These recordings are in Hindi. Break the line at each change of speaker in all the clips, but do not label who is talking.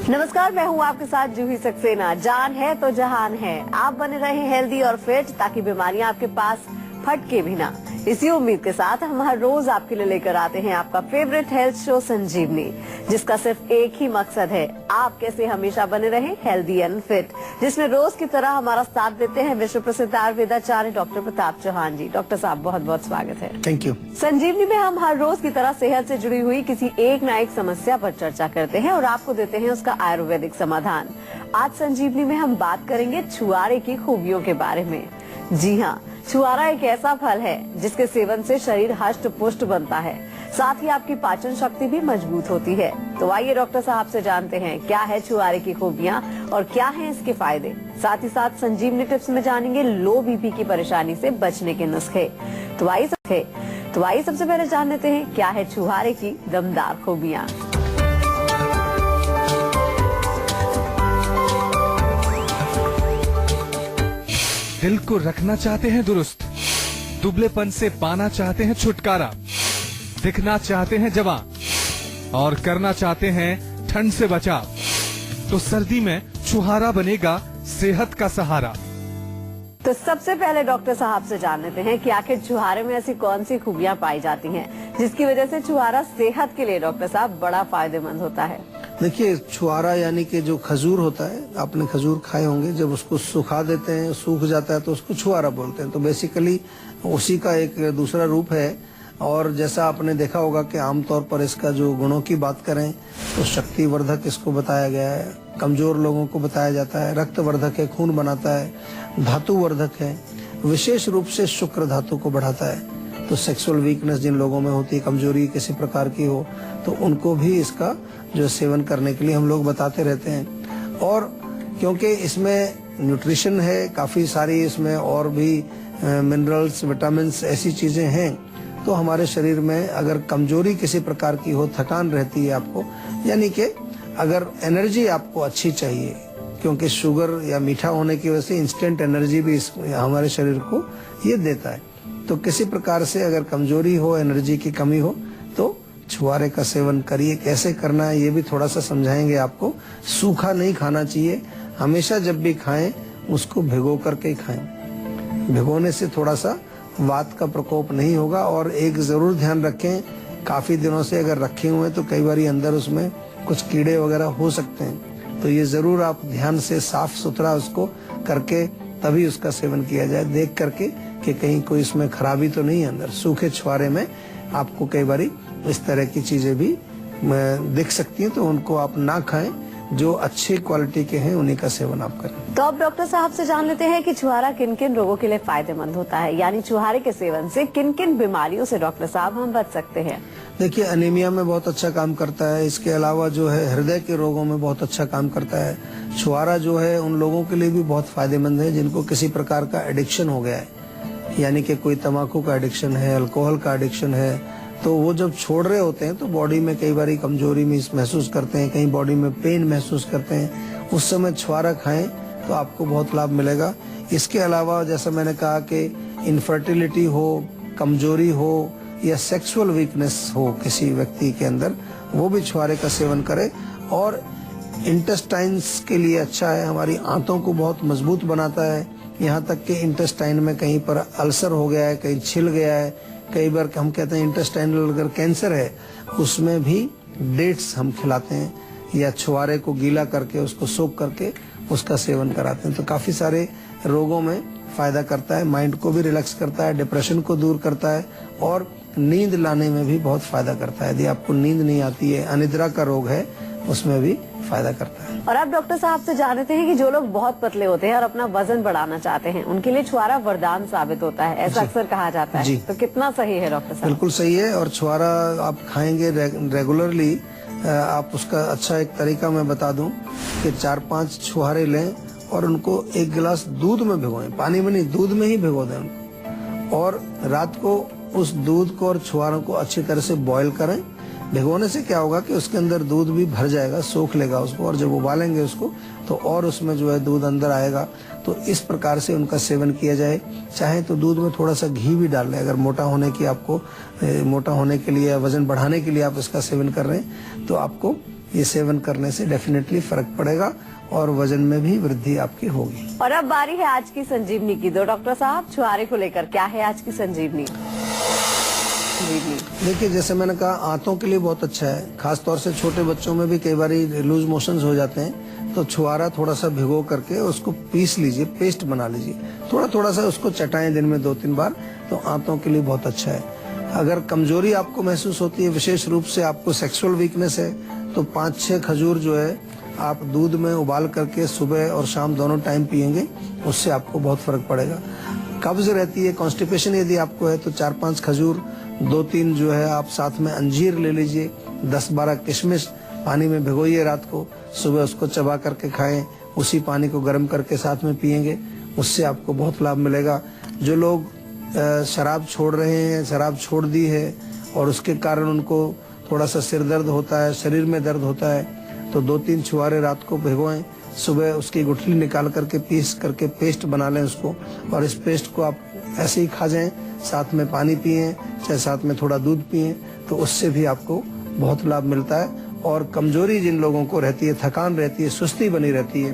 नमस्कार, मैं हूँ आपके साथ जूही सक्सेना। जान है तो जहान है। आप बने रहे हेल्दी और फिट ताकि बीमारियां आपके पास फटके भी ना। इसी उम्मीद के साथ हम हर रोज आपके लिए लेकर आते हैं आपका फेवरेट हेल्थ शो संजीवनी, जिसका सिर्फ एक ही मकसद है, आप कैसे हमेशा बने रहे हेल्दी एंड फिट। जिसमें रोज की तरह हमारा साथ देते हैं विश्व प्रसिद्ध आयुर्वेदाचार्य डॉक्टर प्रताप चौहान जी। डॉक्टर साहब, बहुत बहुत स्वागत है।
Thank you.
संजीवनी में हम हर रोज की तरह सेहत से जुड़ी हुई किसी एक न एक समस्या पर चर्चा करते हैं और आपको देते हैं उसका आयुर्वेदिक समाधान। आज संजीवनी में हम बात करेंगे छुआरे की खूबियों के बारे में। जी हाँ, छुआरा एक ऐसा फल है जिसके सेवन से शरीर हष्ट पुष्ट बनता है, साथ ही आपकी पाचन शक्ति भी मजबूत होती है। तो आइए डॉक्टर साहब से जानते हैं क्या है छुआरे की खूबियाँ और क्या हैं इसके फायदे। साथ ही साथ संजीवनी टिप्स में जानेंगे लो बीपी की परेशानी से बचने के नुस्खे। तो आइए सबसे पहले जान लेते हैं क्या है छुआरे की दमदार खूबियाँ।
दिल को रखना चाहते हैं दुरुस्त, दुबलेपन से पाना चाहते हैं छुटकारा, दिखना चाहते हैं जवान और करना चाहते हैं ठंड से बचाव, तो सर्दी में छुहारा बनेगा सेहत का सहारा।
तो सबसे पहले डॉक्टर साहब से जान लेते हैं कि आखिर छुहारे में ऐसी कौन सी खूबियाँ पाई जाती हैं जिसकी वजह से छुहारा सेहत के लिए डॉक्टर साहब बड़ा फायदेमंद होता है।
देखिए, छुआरा यानी कि जो खजूर होता है, आपने खजूर खाए होंगे, जब उसको सुखा देते हैं, सूख जाता है तो उसको छुआरा बोलते हैं। तो बेसिकली उसी का एक दूसरा रूप है। और जैसा आपने देखा होगा कि आमतौर पर इसका जो गुणों की बात करें तो शक्तिवर्धक इसको बताया गया है, कमजोर लोगों को बताया जाता है, रक्तवर्धक है, खून बनाता है, धातुवर्धक है, विशेष रूप से शुक्र धातु को बढ़ाता है। तो सेक्सुअल वीकनेस जिन लोगों में होती है, कमजोरी किसी प्रकार की हो, तो उनको भी इसका जो सेवन करने के लिए हम लोग बताते रहते हैं। और क्योंकि इसमें न्यूट्रिशन है काफी सारी, इसमें और भी मिनरल्स, विटामिन्स, ऐसी चीजें हैं, तो हमारे शरीर में अगर कमजोरी किसी प्रकार की हो, थकान रहती है आपको, यानी कि अगर एनर्जी आपको अच्छी चाहिए, क्योंकि शुगर या मीठा होने की वजह से इंस्टेंट एनर्जी भी हमारे शरीर को ये देता है। तो किसी प्रकार से अगर कमजोरी हो, एनर्जी की कमी हो, तो छुआरे का सेवन करिए। कैसे करना है ये भी थोड़ा सा समझाएंगे आपको। सूखा नहीं खाना चाहिए, हमेशा जब भी खाएं उसको भिगो करके ही खाएं। भिगोने से थोड़ा सा वात का प्रकोप नहीं होगा। और एक जरूर ध्यान रखें, काफी दिनों से अगर रखे हुए हैं तो कई बार अंदर उसमें कुछ कीड़े वगैरह हो सकते हैं, तो ये जरूर आप ध्यान से साफ सुथरा उसको करके तभी उसका सेवन किया जाए, देख करके कि कहीं कोई इसमें खराबी तो नहीं है अंदर। सूखे छुआरे में आपको कई बार इस तरह की चीजें भी दिख सकती हैं, तो उनको आप ना खाएं। जो अच्छी क्वालिटी के हैं उन्हीं का सेवन आप करें।
तो अब डॉक्टर साहब से जान लेते हैं कि छुहारा किन किन रोगों के लिए फायदेमंद होता है, यानी छुहारे के सेवन से किन किन बीमारियों से डॉक्टर साहब हम बच सकते हैं।
देखिए, अनीमिया में बहुत अच्छा काम करता है। इसके अलावा जो है हृदय के रोगों में बहुत अच्छा काम करता है। छुआरा जो है उन लोगों के लिए भी बहुत फायदेमंद है जिनको किसी प्रकार का एडिक्शन हो गया है, यानी कि कोई तंबाकू का एडिक्शन है, अल्कोहल का एडिक्शन है। तो वो जब छोड़ रहे होते हैं तो बॉडी में कई बार कमजोरी महसूस करते हैं, कहीं बॉडी में पेन महसूस करते हैं, उस समय छुआरा खाएं तो आपको बहुत लाभ मिलेगा। इसके अलावा जैसा मैंने कहा कि इनफर्टिलिटी हो, कमजोरी हो या सेक्सुअल वीकनेस हो किसी व्यक्ति के अंदर, वो भी छुआरे का सेवन करे। और इंटेस्टाइन्स के लिए अच्छा है, हमारी आंतों को बहुत मजबूत बनाता है। यहाँ तक कि इंटेस्टाइन में कहीं पर अल्सर हो गया है, कहीं छिल गया है, कई बार हम कहते हैं इंटेस्टाइनल अगर कैंसर है, उसमें भी डेट्स हम खिलाते हैं या छुआरे को गीला करके उसको सोख करके उसका सेवन कराते हैं। तो काफी सारे रोगों में फायदा करता है, माइंड को भी रिलैक्स करता है, डिप्रेशन को दूर करता है और नींद लाने में भी बहुत फायदा करता है। यदि आपको नींद नहीं आती है, अनिद्रा का रोग है, उसमें भी फायदा करता है।
और आप डॉक्टर साहब से जानते हैं कि जो लोग बहुत पतले होते हैं और अपना वजन बढ़ाना चाहते हैं, उनके लिए छुआरा वरदान साबित होता है, ऐसा अक्सर कहा जाता है। तो कितना सही है डॉक्टर साहब?
बिल्कुल सही है। और छुआरा आप खाएंगे रेगुलरली, आप उसका अच्छा एक तरीका मैं बता दूं कि 4-5 छुहारे लें और उनको 1 गिलास दूध में भिगोएं, पानी में नहीं, दूध में ही भिगो दें उनको। और रात को उस दूध को और छुहारों को अच्छी तरह से बॉईल करें। भिगोने से क्या होगा कि उसके अंदर दूध भी भर जाएगा, सोख लेगा उसको, और जब उबालेंगे उसको तो और उसमें जो है दूध अंदर आएगा। तो इस प्रकार से उनका सेवन किया जाए। चाहे तो दूध में थोड़ा सा घी भी डाल लें, अगर मोटा होने की आपको मोटा होने के लिए, वजन बढ़ाने के लिए आप इसका सेवन कर रहे हैं तो आपको ये सेवन करने से डेफिनेटली फर्क पड़ेगा और वजन में भी वृद्धि आपकी होगी।
और अब बारी है आज की संजीवनी की। तो डॉक्टर साहब, छुहारे को लेकर क्या है आज की संजीवनी?
देखिए, जैसे मैंने कहा, आंतों के लिए बहुत अच्छा है। खास तौर से छोटे बच्चों में भी कई बार लूज मोशंस हो जाते हैं, तो छुहारा थोड़ा सा भिगो करके उसको पीस लीजिए, पेस्ट बना लीजिए, थोड़ा थोड़ा सा उसको चटाएं दिन में 2-3 बार, तो आंतों के लिए बहुत अच्छा है। अगर कमजोरी आपको महसूस होती है, विशेष रूप से आपको सेक्सुअल वीकनेस है, तो 5-6 खजूर जो है आप दूध में उबाल करके सुबह और शाम दोनों टाइम पिएंगे, उससे आपको बहुत फर्क पड़ेगा। कब्ज रहती है, कॉन्स्टिपेशन यदि आपको है, तो 4-5 खजूर, 2-3 जो है आप साथ में अंजीर ले लीजिए, 10-12 किशमिश पानी में भिगोइए रात को, सुबह उसको चबा करके खाएं, उसी पानी को गर्म करके साथ में पिएंगे, उससे आपको बहुत लाभ मिलेगा। जो लोग शराब छोड़ रहे हैं, शराब छोड़ दी है और उसके कारण उनको थोड़ा सा सिर दर्द होता है, शरीर में दर्द होता है, तो 2-3 छुहारे रात को भिगोएं, सुबह उसकी गुठली निकाल करके पीस करके पेस्ट बना लें उसको, और इस पेस्ट को आप ऐसे ही खा जाएं, साथ में पानी पिएं, चाहे साथ में थोड़ा दूध पिएं, तो उससे भी आपको बहुत लाभ मिलता है। और कमजोरी जिन लोगों को रहती है, थकान रहती है, सुस्ती बनी रहती है,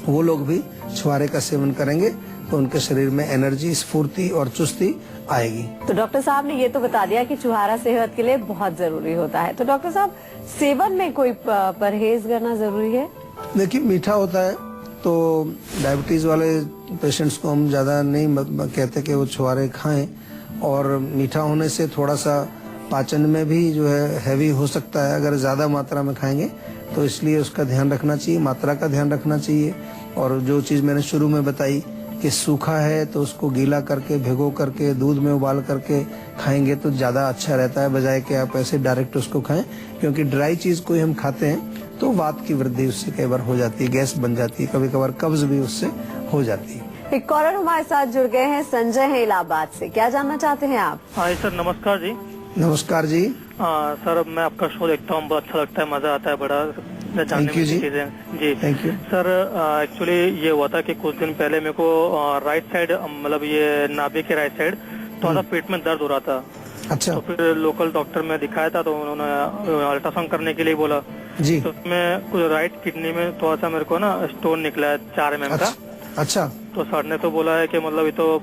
वो लोग भी छुहारे का सेवन करेंगे तो उनके शरीर में एनर्जी, स्फूर्ति और चुस्ती आएगी।
तो डॉक्टर साहब ने ये तो बता दिया कि छुहारा सेहत के लिए बहुत जरूरी होता है। तो डॉक्टर साहब, सेवन में कोई परहेज करना जरूरी है?
देखिए, मीठा होता है, तो डायबिटीज वाले पेशेंट्स को हम ज्यादा नहीं कहते कि वो छुहारे खाएं, और मीठा होने से थोड़ा सा पाचन में भी जो है हैवी हो सकता है अगर ज्यादा मात्रा में खाएंगे, तो इसलिए उसका ध्यान रखना चाहिए, मात्रा का ध्यान रखना चाहिए। और जो चीज मैंने शुरू में बताई कि सूखा है तो उसको गीला करके, भिगो करके, दूध में उबाल करके खाएंगे तो ज्यादा अच्छा रहता है, बजाय कि आप ऐसे डायरेक्ट उसको खाएं, क्योंकि ड्राई चीज कोई हम खाते हैं तो वात की वृद्धि उससे कई बार हो जाती है, गैस बन जाती है, कभी कभार कब्ज भी उससे हो जाती है।
एक कॉलर हमारे साथ जुड़ गए हैं, संजय हैं इलाहाबाद से। क्या जानना चाहते हैं आप?
हाँ सर, नमस्कार जी।
नमस्कार जी।
सर, मैं आपका शो देखता हूँ, बहुत अच्छा लगता है, मजा आता है बड़ा जानने में चीजें जी।
थैंक यू
सर, एक्चुअली ये हुआ था कि कुछ दिन पहले मेरे को राइट साइड, मतलब ये नाभि के राइट साइड थोड़ा पेट में दर्द हो रहा था।
अच्छा।
तो फिर लोकल डॉक्टर में दिखाया था, तो उन्होंने अल्ट्रासाउंड करने के लिए बोला
जी।
तो उसमें कुछ राइट किडनी में थोड़ा सा मेरे को ना स्टोन निकला है 4 mm का।
अच्छा।
तो सर ने तो बोला है कि मतलब ये तो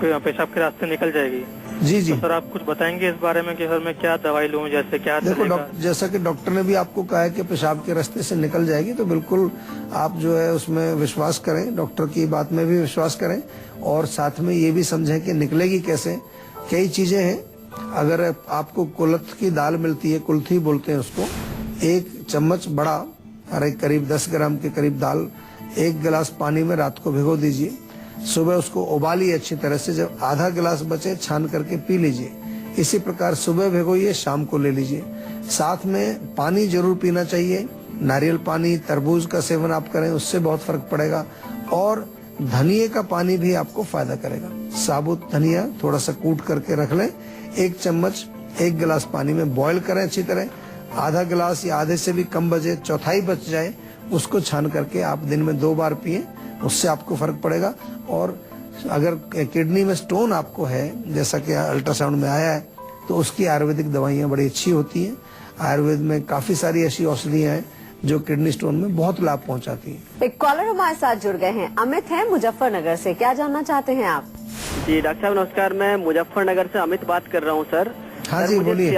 पेशाब के रास्ते निकल जाएगी।
जी जी।
तो सर, आप कुछ बताएंगे इस बारे में कि सर मैं क्या दवाई लूं, जैसे क्या?
देखो, जैसा कि डॉक्टर ने भी आपको कहा है कि पेशाब के रास्ते से निकल जाएगी, तो बिल्कुल आप जो है उसमें विश्वास करें, डॉक्टर की बात में भी विश्वास करें, और साथ में ये भी समझें कि निकलेगी कैसे। कई चीजें हैं, अगर आपको कुल्थ की दाल मिलती है, कुल्थी बोलते हैं उसको, 1 चम्मच बड़ा, करीब 10 ग्राम के करीब दाल 1 गिलास पानी में रात को भिगो दीजिए, सुबह उसको उबालिए अच्छी तरह से, जब आधा गिलास बचे छान करके पी लीजिए। इसी प्रकार सुबह भिगोइए, शाम को ले लीजिए। साथ में पानी जरूर पीना चाहिए, नारियल पानी, तरबूज का सेवन आप करें, उससे बहुत फर्क पड़ेगा। और धनिए का पानी भी आपको फायदा करेगा। साबुत धनिया थोड़ा सा कूट करके रख लें, 1 चम्मच 1 गिलास पानी में बॉईल करें अच्छी तरह, आधा गिलास या आधे से भी कम बचे, चौथाई बच जाए, उसको छान करके आप दिन में 2 बार पिए, उससे आपको फर्क पड़ेगा। और अगर किडनी में स्टोन आपको है, जैसा कि अल्ट्रासाउंड में आया है, तो उसकी आयुर्वेदिक दवाइयां बड़ी अच्छी होती हैं। आयुर्वेद में काफी सारी ऐसी औषधियां हैं जो किडनी स्टोन में बहुत लाभ पहुंचाती हैं।
एक कॉलर हमारे साथ जुड़ गए हैं, अमित हैं मुजफ्फरनगर से। क्या जानना चाहते हैं आप?
जी डॉक्टर साहब नमस्कार, मैं मुजफ्फरनगर से अमित बात कर रहा हूँ सर।
हाँ जी,
मुझे
बोलिए।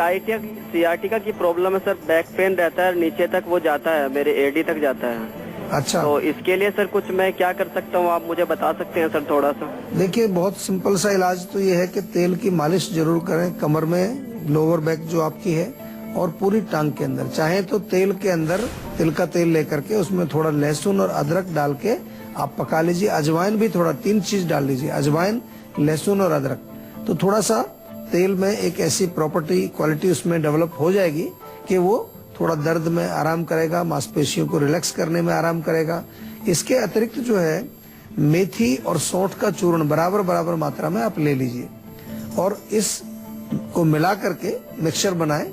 सियाटिका की प्रॉब्लम है सर, बैक पेन रहता है, नीचे तक वो जाता है, मेरे एडी तक जाता है।
अच्छा।
तो इसके लिए सर कुछ मैं क्या कर सकता हूँ, आप मुझे बता सकते हैं सर थोड़ा सा?
देखिए, बहुत सिंपल सा इलाज तो ये है कि तेल की मालिश जरूर करें कमर में, लोअर बैक जो आपकी है, और पूरी टांग के अंदर। चाहे तो तेल के अंदर तिल का तेल लेकर के उसमें थोड़ा लहसुन और अदरक डाल के आप पका लीजिए। अजवाइन भी थोड़ा, 3 चीज डाल लीजिए, अजवाइन, लहसुन और अदरक। तो थोड़ा सा तेल में एक ऐसी प्रॉपर्टी, क्वालिटी उसमें डेवलप हो जाएगी कि वो थोड़ा दर्द में आराम करेगा, मांसपेशियों को रिलैक्स करने में आराम करेगा। इसके अतिरिक्त जो है मेथी और सौंठ का चूर्ण बराबर बराबर मात्रा में आप ले लीजिए, और इस को मिला करके मिक्सचर बनाएं।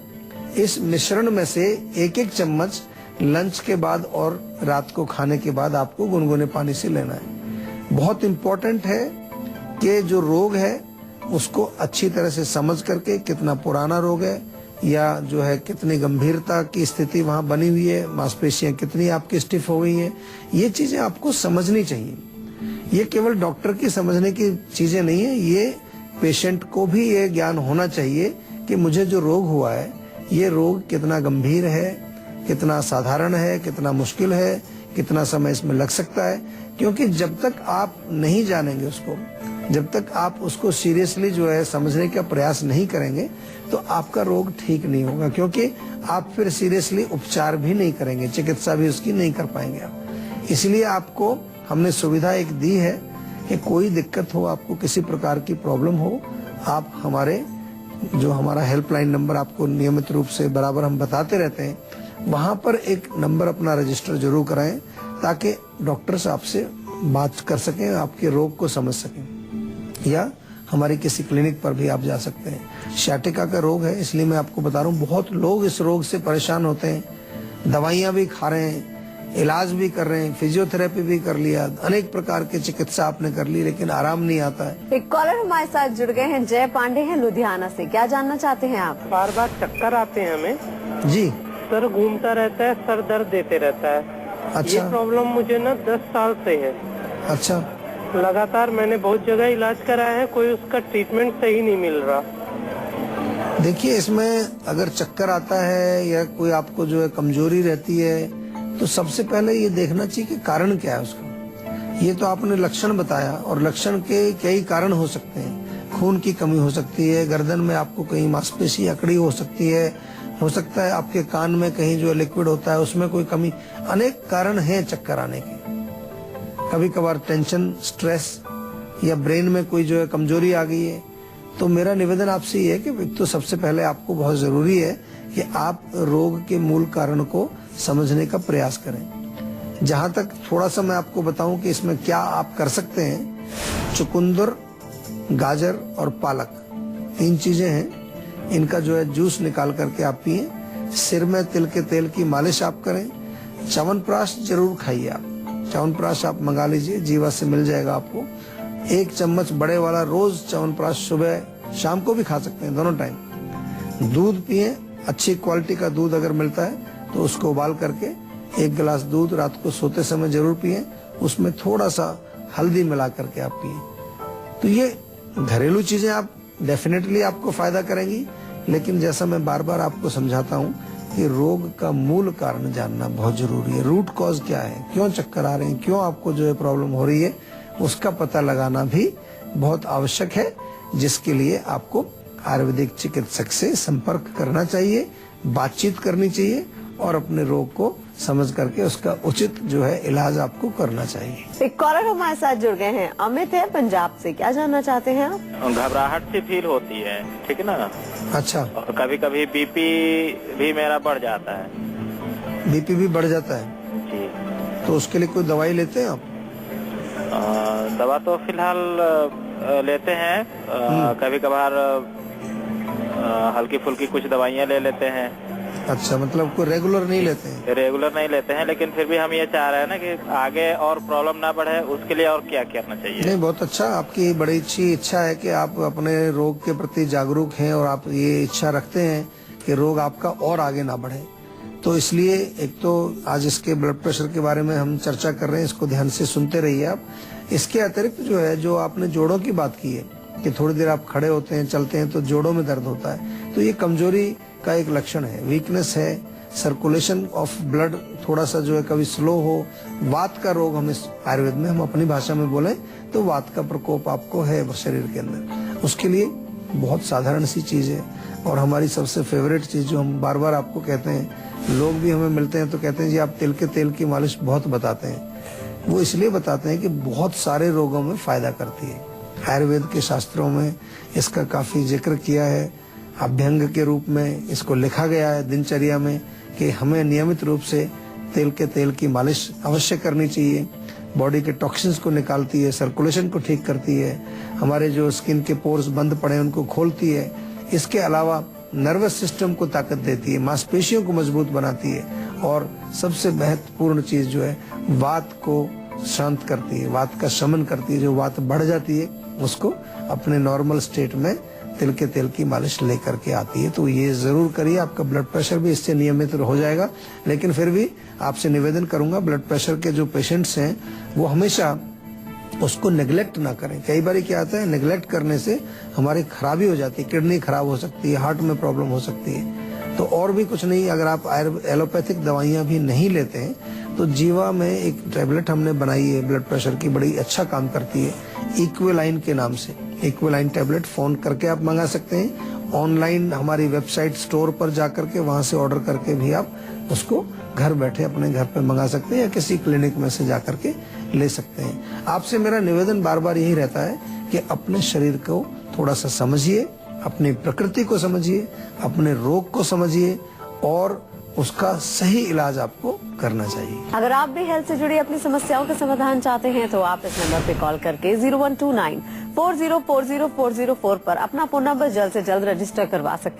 इस मिश्रण में से 1-1 चम्मच लंच के बाद और रात को खाने के बाद आपको गुनगुने पानी से लेना है। बहुत इम्पोर्टेंट है कि जो रोग है उसको अच्छी तरह से समझ करके, कितना पुराना रोग है, या जो है कितनी गंभीरता की स्थिति वहां बनी हुई है, मांसपेशियां कितनी आपकी स्टिफ हो गई हैं, ये चीजें आपको समझनी चाहिए। ये केवल डॉक्टर की समझने की चीजें नहीं है, ये पेशेंट को भी ये ज्ञान होना चाहिए कि मुझे जो रोग हुआ है ये रोग कितना गंभीर है, कितना साधारण है, कितना मुश्किल है, कितना समय इसमें लग सकता है। क्योंकि जब तक आप नहीं जानेंगे उसको, जब तक आप उसको सीरियसली जो है समझने का प्रयास नहीं करेंगे तो आपका रोग ठीक नहीं होगा, क्योंकि आप फिर सीरियसली उपचार भी नहीं करेंगे, चिकित्सा भी उसकी नहीं कर पाएंगे आप। इसलिए आपको हमने सुविधा एक दी है कि कोई दिक्कत हो, आपको किसी प्रकार की प्रॉब्लम हो, आप हमारे जो हमारा हेल्पलाइन नंबर आपको नियमित रूप से बराबर हम बताते रहते हैं, वहां पर एक नंबर अपना रजिस्टर जरूर कराएं ताकि डॉक्टर साहब से बात कर सकें, आपके रोग को समझ सकें। या हमारी किसी क्लिनिक पर भी आप जा सकते हैं। शाटिका का रोग है, इसलिए मैं आपको बता रहा हूँ, बहुत लोग इस रोग से परेशान होते हैं, दवाइयां भी खा रहे हैं, इलाज भी कर रहे हैं, फिजियोथेरेपी भी कर लिया, अनेक प्रकार की चिकित्सा आपने कर ली, लेकिन आराम नहीं आता है।
एक कॉलर हमारे साथ जुड़ गए हैं, जय पांडे हैं लुधियाना से। क्या जानना चाहते हैं आप?
बार बार चक्कर आते हैं हमें,
जी,
सर घूमता रहता है, सर दर्द देते रहता है।
अच्छा।
ये प्रॉब्लम मुझे ना 10 साल से है।
अच्छा,
लगातार मैंने बहुत जगह इलाज कराया है, कोई उसका ट्रीटमेंट सही नहीं मिल रहा।
देखिए इसमें अगर चक्कर आता है या कोई आपको जो है कमजोरी रहती है तो सबसे पहले ये देखना चाहिए कि कारण क्या है उसका। ये तो आपने लक्षण बताया, और लक्षण के कई कारण हो सकते हैं। खून की कमी हो सकती है, गर्दन में आपको कहीं मांसपेशी अकड़ी हो सकती है, हो सकता है आपके कान में कहीं जो लिक्विड होता है उसमें कोई कमी, अनेक कारण हैं चक्कर आने के। कभी कभार टेंशन, स्ट्रेस या ब्रेन में कोई जो है कमजोरी आ गई है। तो मेरा निवेदन आपसे ये है कि तो सबसे पहले आपको बहुत जरूरी है कि आप रोग के मूल कारण को समझने का प्रयास करें। जहां तक थोड़ा सा मैं आपको बताऊं कि इसमें क्या आप कर सकते हैं, चुकंदर, गाजर और पालक, 3 चीजें हैं, इनका जो है जूस निकाल करके आप पिए। सिर में तिल के तेल की मालिश आप करें। च्यवनप्राश जरूर खाइए आप, च्यवनप्राश आप मंगा लीजिए, जीवा से मिल जाएगा आपको। 1 चम्मच बड़े वाला रोज च्यवनप्राश सुबह शाम को भी खा सकते हैं, दोनों टाइम। दूध पिए, अच्छी क्वालिटी का दूध अगर मिलता है तो उसको उबाल करके 1 गिलास दूध रात को सोते समय जरूर पिए, उसमें थोड़ा सा हल्दी मिला करके आप पिए। तो ये घरेलू चीजें आप डेफिनेटली आपको फायदा करेंगी, लेकिन जैसा मैं बार बार आपको समझाता हूँ कि रोग का मूल कारण जानना बहुत जरूरी है। रूट कॉज क्या है, क्यों चक्कर आ रहे हैं, क्यों आपको जो है प्रॉब्लम हो रही है, उसका पता लगाना भी बहुत आवश्यक है, जिसके लिए आपको आयुर्वेदिक चिकित्सक से संपर्क करना चाहिए, बातचीत करनी चाहिए और अपने रोग को समझ करके उसका उचित जो है इलाज आपको करना चाहिए।
एक कॉलर हमारे साथ जुड़ गए हैं, अमित है पंजाब से। क्या जानना चाहते हैं आप?
घबराहट सी फील होती है, ठीक है ना।
अच्छा,
और कभी कभी बीपी भी मेरा बढ़ जाता है।
बीपी भी बढ़ जाता है
जी।
तो उसके लिए कोई दवाई लेते हैं आप?
दवा तो फिलहाल लेते हैं, कभी कभार हल्की फुल्की कुछ दवाइयाँ ले लेते हैं।
अच्छा, मतलब कोई रेगुलर नहीं लेते हैं?
रेगुलर नहीं लेते हैं, लेकिन फिर भी हम ये चाह रहे हैं ना कि आगे और प्रॉब्लम ना बढ़े, उसके लिए और क्या करना चाहिए।
नहीं, बहुत अच्छा, आपकी बड़ी अच्छी इच्छा है कि आप अपने रोग के प्रति जागरूक हैं और आप ये इच्छा रखते हैं कि रोग आपका और आगे ना बढ़े। तो इसलिए एक तो आज इसके ब्लड प्रेशर के बारे में हम चर्चा कर रहे हैं, इसको ध्यान से सुनते रहिए आप। इसके अतिरिक्त जो है, जो आपने जोड़ों की बात की है कि थोड़ी देर आप खड़े होते हैं, चलते हैं तो जोड़ों में दर्द होता है, तो ये कमजोरी का एक लक्षण है, वीकनेस है। सर्कुलेशन ऑफ ब्लड थोड़ा सा जो है कभी स्लो हो, वात का रोग हम इस आयुर्वेद में हम अपनी भाषा में बोले तो वात का प्रकोप आपको है शरीर के अंदर, उसके लिए बहुत साधारण सी चीज है। और हमारी सबसे फेवरेट चीज जो हम बार बार आपको कहते हैं, लोग भी हमें मिलते हैं तो कहते हैं जी आप तिल के तेल की मालिश बहुत बताते हैं। वो इसलिए बताते हैं कि बहुत सारे रोगों में फायदा करती है। आयुर्वेद के शास्त्रों में इसका काफी जिक्र किया है, अभ्यंग के रूप में इसको लिखा गया है दिनचर्या में कि हमें नियमित रूप से तिल के तेल की मालिश अवश्य करनी चाहिए। बॉडी के टॉक्सिन्स को निकालती है, सर्कुलेशन को ठीक करती है, हमारे जो स्किन के पोर्स बंद पड़े उनको खोलती है। इसके अलावा नर्वस सिस्टम को ताकत देती है, मांसपेशियों को मजबूत बनाती है, और सबसे महत्वपूर्ण चीज जो है वात को शांत करती है, वात का शमन करती है। जो वात बढ़ जाती है उसको अपने नॉर्मल स्टेट में तिल के तेल की मालिश लेकर के आती है। तो ये जरूर करिए, आपका ब्लड प्रेशर भी इससे नियमित हो जाएगा। लेकिन फिर भी आपसे निवेदन करूंगा, ब्लड प्रेशर के जो पेशेंट्स हैं वो हमेशा उसको नेग्लेक्ट ना करें। कई बार क्या आता है, नेग्लेक्ट करने से हमारी खराबी हो जाती है, किडनी खराब हो सकती है, हार्ट में प्रॉब्लम हो सकती है। तो और भी कुछ नहीं, अगर आप एलोपैथिक दवाइयां भी नहीं लेते हैं तो जीवा में एक टैबलेट हमने बनाई है ब्लड प्रेशर की, बड़ी अच्छा काम करती है, इक्विलाइन के नाम से। इक्विलाइन टैबलेट फोन करके आप मंगा सकते हैं, ऑनलाइन हमारी वेबसाइट स्टोर पर जाकर के वहां से ऑर्डर करके भी आप उसको घर बैठे अपने घर पे मंगा सकते हैं या किसी क्लिनिक में से जाकर के ले सकते हैं। आपसे मेरा निवेदन बार बार यही रहता है कि अपने शरीर को थोड़ा सा समझिए, अपनी प्रकृति को समझिए, अपने रोग को समझिए और उसका सही इलाज आपको करना चाहिए।
अगर आप भी हेल्थ से जुड़ी अपनी समस्याओं का समाधान चाहते हैं तो आप इस नंबर पे कॉल करके 0129 4040 404 पर अपना फोन नंबर जल्द से जल्द रजिस्टर करवा सकते हैं।